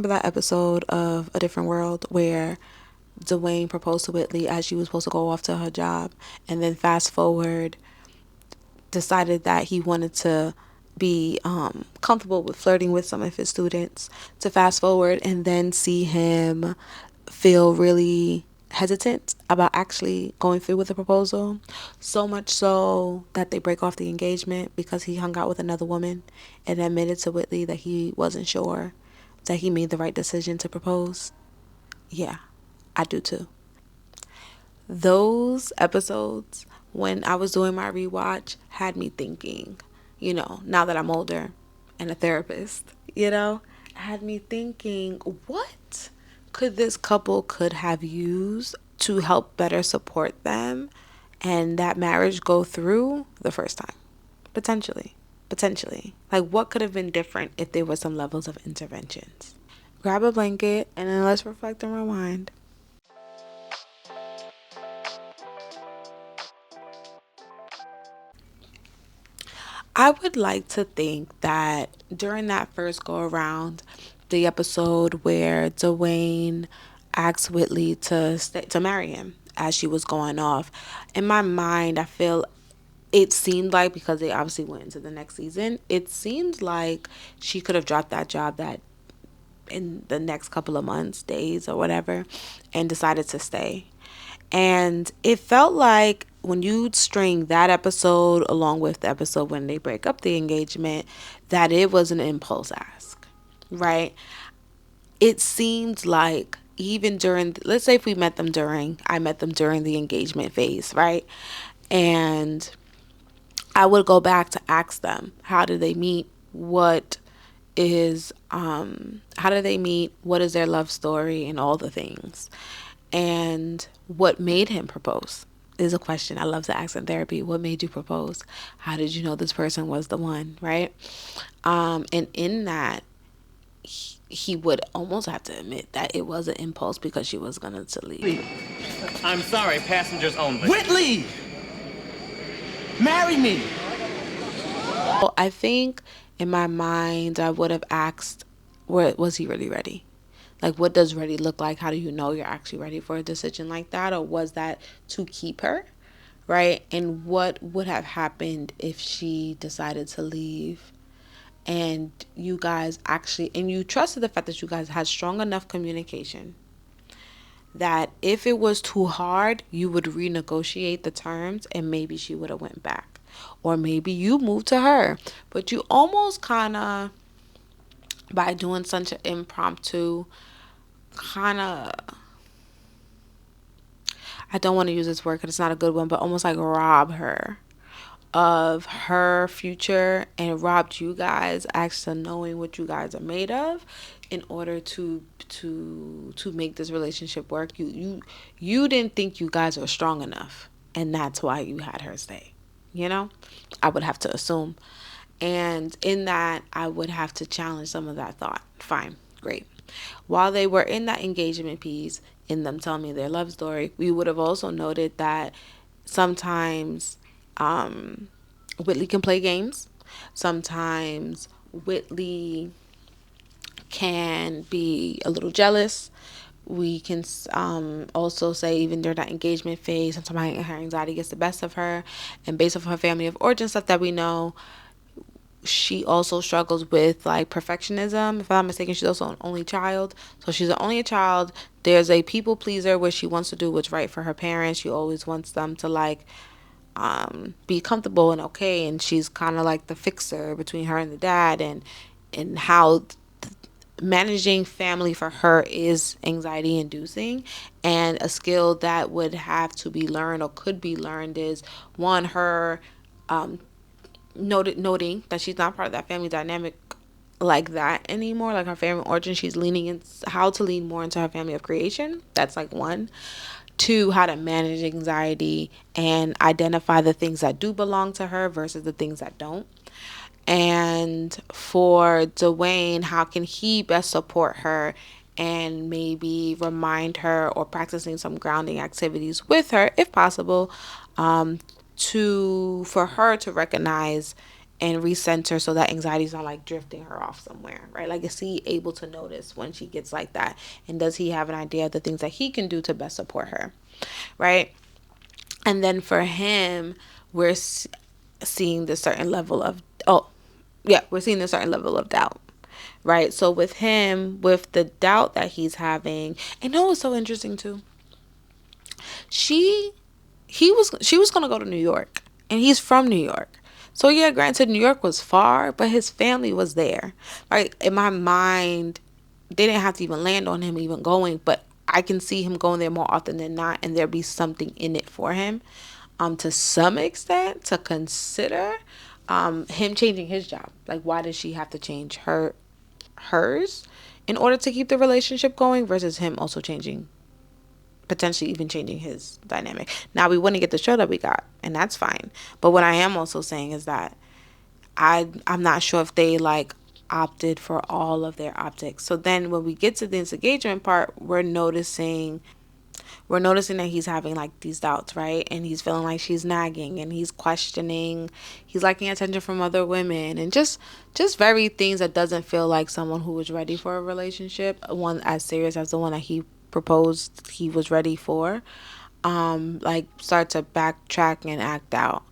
Remember that episode of A Different World where Dwayne proposed to Whitley as she was supposed to go off to her job, and then fast forward, decided that he wanted to be comfortable with flirting with some of his students, to fast forward and then see him feel really hesitant about actually going through with the proposal, so much so that they break off the engagement because he hung out with another woman and admitted to Whitley that he wasn't sure that he made the right decision to propose. Yeah, I do too. Those episodes, when I was doing my rewatch, had me thinking, now that I'm older and a therapist, had me thinking, what could this couple could have used to help better support them and that marriage go through the first time? Potentially. Like, what could have been different if there were some levels of interventions? Grab a blanket and then let's reflect and rewind. I would like to think that during that first go around, the episode where Dwayne asked Whitley to marry him as she was going off, in my mind, I feel it seemed like, because they obviously went into the next season, it seemed like she could have dropped that job that in the next couple of months, days, or whatever, and decided to stay. And it felt like when you string that episode along with the episode when they break up the engagement, that it was an impulse ask, right? It seemed like even during, let's say if I met them during the engagement phase, right? And I would go back to ask them, how did they meet? How did they meet? What is their love story and all the things? And what made him propose is a question I love to ask in therapy. What made you propose? How did you know this person was the one, right? And in that, he would almost have to admit that it was an impulse because she was going to leave. I'm sorry, passengers only. Whitley! Marry me! Well, I think in my mind, I would have asked, was he really ready? Like, what does ready look like? How do you know you're actually ready for a decision like that? Or was that to keep her, right? And what would have happened if she decided to leave and you guys actually, and you trusted the fact that you guys had strong enough communication that if it was too hard, you would renegotiate the terms and maybe she would have went back. Or maybe you moved to her. But you almost kind of, by doing such an impromptu kind of, I don't want to use this word because it's not a good one, but almost like rob her of her future and robbed you guys actually knowing what you guys are made of in order to make this relationship work. You didn't think you guys were strong enough, and that's why you had her stay. I would have to assume. And in that, I would have to challenge some of that thought. Fine, great. While they were in that engagement piece, in them telling me their love story, we would have also noted that sometimes Whitley can play games. Sometimes Whitley can be a little jealous. We can also say even during that engagement phase, sometimes her anxiety gets the best of her. And based off her family of origin stuff that we know, she also struggles with like perfectionism. If I'm not mistaken, she's also an only child. So she's an only child. There's a people pleaser where she wants to do what's right for her parents. She always wants them to like be comfortable and okay, and she's kind of like the fixer between her and the dad, and how managing family for her is anxiety inducing. And a skill that would have to be learned or could be learned is one, her noting that she's not part of that family dynamic like that anymore, like her family origin. She's leaning in how to lean more into her family of creation. That's like one. Two, how to manage anxiety and identify the things that do belong to her versus the things that don't. And for Dwayne, how can he best support her and maybe remind her or practicing some grounding activities with her, if possible, for her to recognize and recenter so that anxiety's not like drifting her off somewhere, right? Like, is he able to notice when she gets like that? And does he have an idea of the things that he can do to best support her, right? And then for him, we're seeing this certain level of, oh, yeah, we're seeing a certain level of doubt, right? So with him, with the doubt that he's having, and know what's so interesting too? She she was gonna go to New York, and he's from New York. So yeah, granted, New York was far, but his family was there. Right, in my mind, they didn't have to even land on him even going, but I can see him going there more often than not, and there be something in it for him, to some extent, to consider, him changing his job. Like, why does she have to change hers in order to keep the relationship going versus him also changing, potentially even changing his dynamic. Now, we wouldn't get the show that we got, and that's fine. But what I am also saying is that I'm not sure if they like opted for all of their optics. So then when we get to this engagement part, we're noticing that he's having like these doubts, right? And he's feeling like she's nagging, and he's questioning, he's liking attention from other women, and just very things that doesn't feel like someone who was ready for a relationship, one as serious as the one that he proposed he was ready for, like start to backtrack and act out.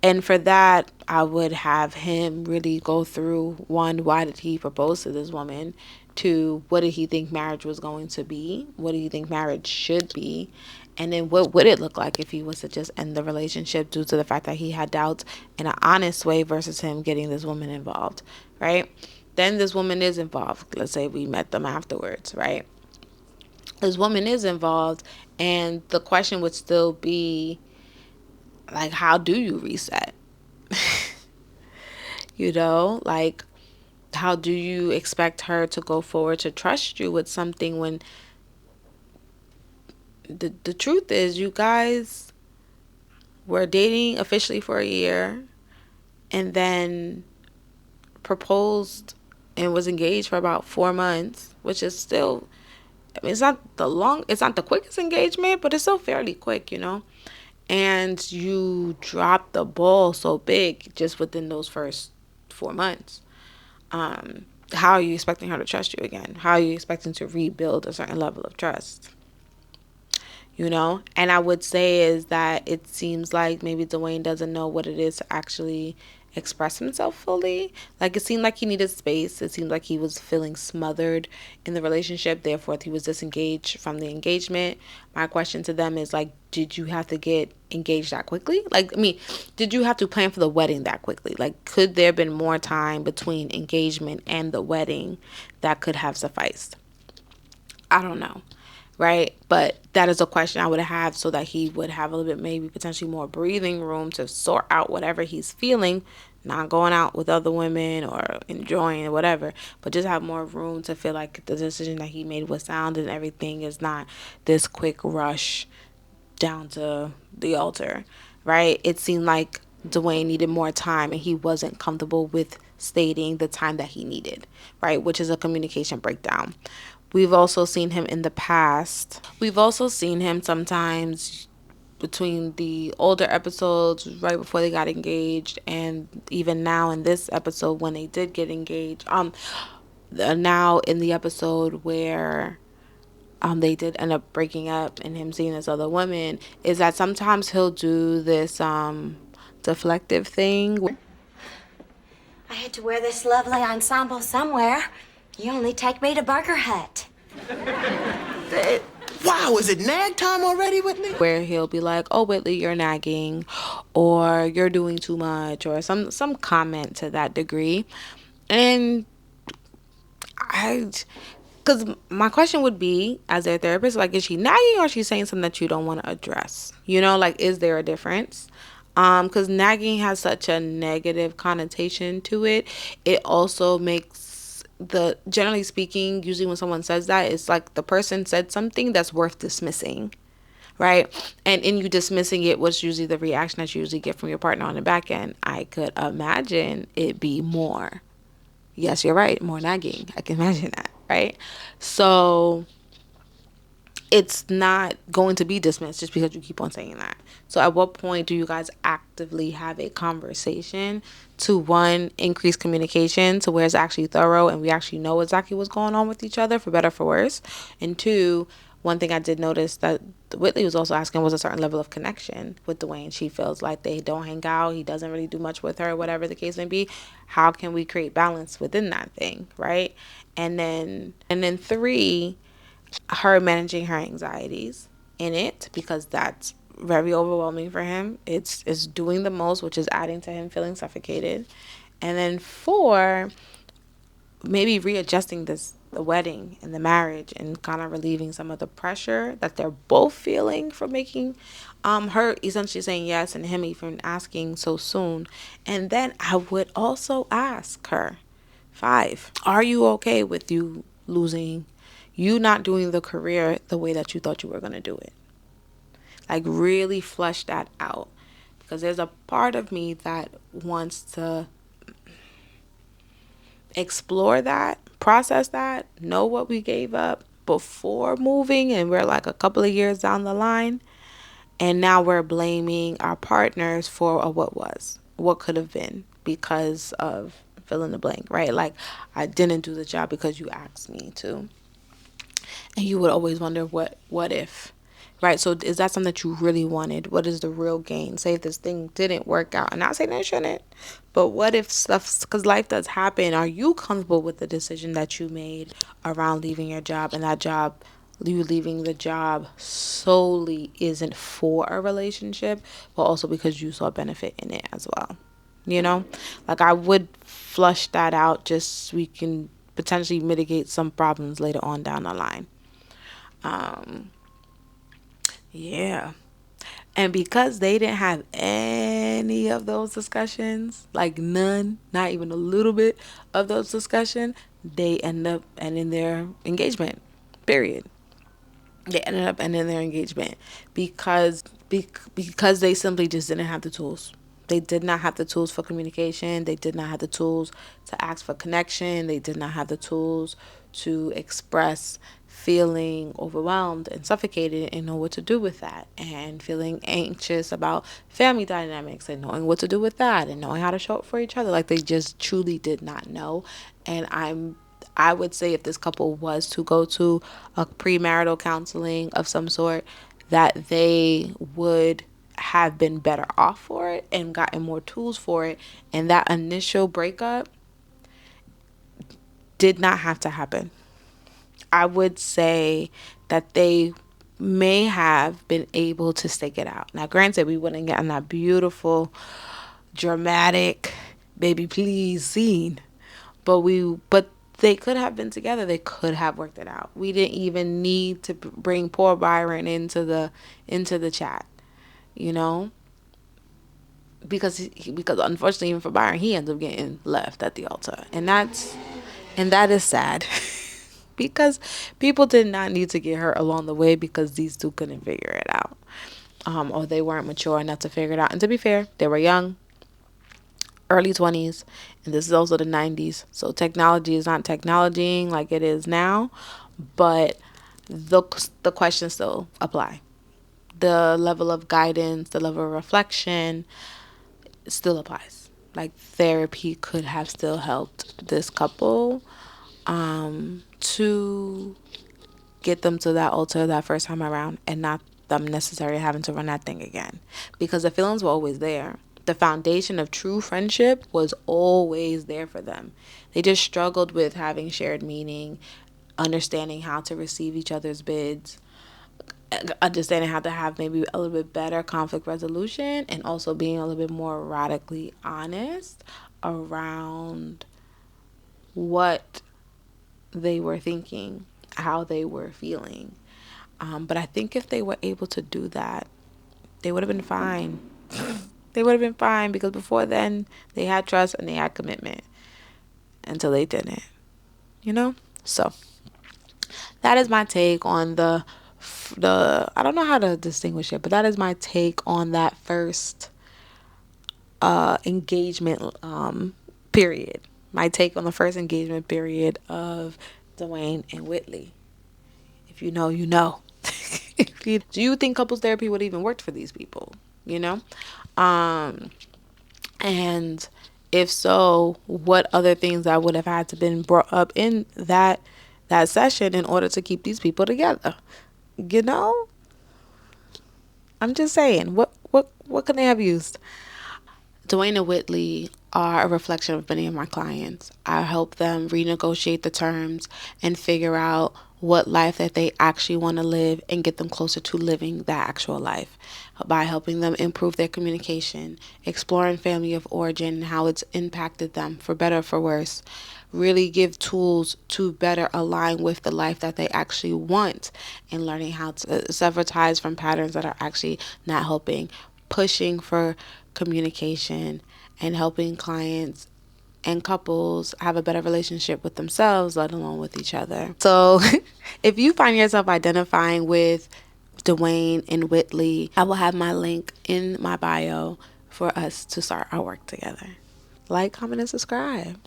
And for that, I would have him really go through, one, why did he propose to this woman? Two, what did he think marriage was going to be? What do you think marriage should be? And then what would it look like if he was to just end the relationship due to the fact that he had doubts, in an honest way, versus him getting this woman involved, right? Then this woman is involved. Let's say we met them afterwards, right? This woman is involved, and the question would still be, like, how do you reset? Like, how do you expect her to go forward to trust you with something when the truth is you guys were dating officially for a year, and then proposed and was engaged for about 4 months, which is still, I mean, it's not the quickest engagement, but it's still fairly quick. And you drop the ball so big just within those first 4 months. How are you expecting her to trust you again? How are you expecting to rebuild a certain level of trust? And I would say is that it seems like maybe Dwayne doesn't know what it is to actually express himself fully. Like, it seemed like he needed space. It seemed like he was feeling smothered in the relationship, therefore he was disengaged from the engagement. My question to them is, like, did you have to get engaged that quickly? Like, I mean, did you have to plan for the wedding that quickly? Like, could there have been more time between engagement and the wedding that could have sufficed? I don't know, right? But that is a question I would have, so that he would have a little bit, maybe potentially more breathing room to sort out whatever he's feeling, not going out with other women or enjoying whatever, but just have more room to feel like the decision that he made was sound, and everything is not this quick rush down to the altar, right? It seemed like Dwayne needed more time, and he wasn't comfortable with stating the time that he needed, right? Which is a communication breakdown. We've also seen him in the past. We've also seen him sometimes between the older episodes, right before they got engaged, and even now in this episode when they did get engaged. Now in the episode where they did end up breaking up and him seeing this other woman, is that sometimes he'll do this deflective thing. I had to wear this lovely ensemble somewhere. You only take me to Burger Hut. Wow, is it nag time already, Whitley? Where he'll be like, "Oh, Whitley, you're nagging," or "You're doing too much," or some comment to that degree. And because my question would be, as their therapist, like, is she nagging, or is she saying something that you don't want to address? Like, is there a difference? Because nagging has such a negative connotation to it. It also makes generally speaking, usually when someone says that, it's like the person said something that's worth dismissing, right? And in you dismissing it, what's usually the reaction that you usually get from your partner on the back end? I could imagine it be more. Yes, you're right. More nagging. I can imagine that, right? So it's not going to be dismissed just because you keep on saying that. So at what point do you guys actively have a conversation to, one, increase communication to where it's actually thorough and we actually know exactly what's going on with each other, for better, for worse? And two, one thing I did notice that Whitley was also asking was a certain level of connection with Dwayne. She feels like they don't hang out. He doesn't really do much with her, whatever the case may be. How can we create balance within that thing, right? And then three, her managing her anxieties in it, because that's very overwhelming for him. It's doing the most, which is adding to him feeling suffocated. And then four, maybe readjusting the wedding and the marriage and kind of relieving some of the pressure that they're both feeling from making her essentially saying yes and him even asking so soon. And then I would also ask her, five, are you okay with you not doing the career the way that you thought you were going to do it? Like, really flesh that out, because there's a part of me that wants to explore that, process that, know what we gave up before moving, and we're like a couple of years down the line, and now we're blaming our partners for what could have been because of fill in the blank, right? Like, I didn't do the job because you asked me to. And you would always wonder what if, right? So is that something that you really wanted? What is the real gain? Say if this thing didn't work out, and not saying that it shouldn't, but what if stuff, because life does happen, are you comfortable with the decision that you made around leaving your job, and that job, you leaving the job solely isn't for a relationship, but also because you saw benefit in it as well? You know, like, I would flush that out just so we can potentially mitigate some problems later on down the line. Um, yeah. And because they didn't have any of those discussions, like none, not even a little bit of those discussions, they end up ending their engagement. Period. They ended up ending their engagement because they simply just didn't have the tools. They did not have the tools for communication. They did not have the tools to ask for connection. They did not have the tools to express feeling overwhelmed and suffocated and know what to do with that, and feeling anxious about family dynamics and knowing what to do with that, and knowing how to show up for each other. Like, they just truly did not know. And I would say if this couple was to go to a premarital counseling of some sort, that they would have been better off for it and gotten more tools for it. And that initial breakup did not have to happen. I would say that they may have been able to stake it out. Now, granted, we wouldn't get on that beautiful, dramatic, baby please scene, but they could have been together. They could have worked it out. We didn't even need to bring poor Byron into the chat, you know, because unfortunately, even for Byron, he ends up getting left at the altar, and that is sad. Because people did not need to get hurt along the way because these two couldn't figure it out, or they weren't mature enough to figure it out. And to be fair, they were young, early 20s, and this is also the 90s, so technology is not technologying like it is now, but the questions still apply. The level of guidance, the level of reflection still applies. Like, therapy could have still helped this couple to get them to that altar that first time around, and not them necessarily having to run that thing again, because the feelings were always there. The foundation of true friendship was always there for them. They just struggled with having shared meaning, understanding how to receive each other's bids, understanding how to have maybe a little bit better conflict resolution, and also being a little bit more radically honest around what they were thinking, how they were feeling. But I think if they were able to do that, they would have been fine. They would have been fine, because before then, they had trust and they had commitment until they didn't, you know? So that is my take on the I don't know how to distinguish it, but that is my take on that first engagement period. My take on the first engagement period of Dwayne and Whitley. If you know, you know. Do you think couples therapy would even work for these people? You know? And if so, what other things that would have had to been brought up in that session in order to keep these people together? You know? I'm just saying, what can they have used? Dwayne and Whitley are a reflection of many of my clients. I help them renegotiate the terms and figure out what life that they actually want to live and get them closer to living that actual life by helping them improve their communication, exploring family of origin and how it's impacted them for better or for worse. Really give tools to better align with the life that they actually want, and learning how to sever ties from patterns that are actually not helping, pushing for communication, and helping clients and couples have a better relationship with themselves, let alone with each other. So if you find yourself identifying with Dwayne and Whitley, I will have my link in my bio for us to start our work together. Like, comment, and subscribe.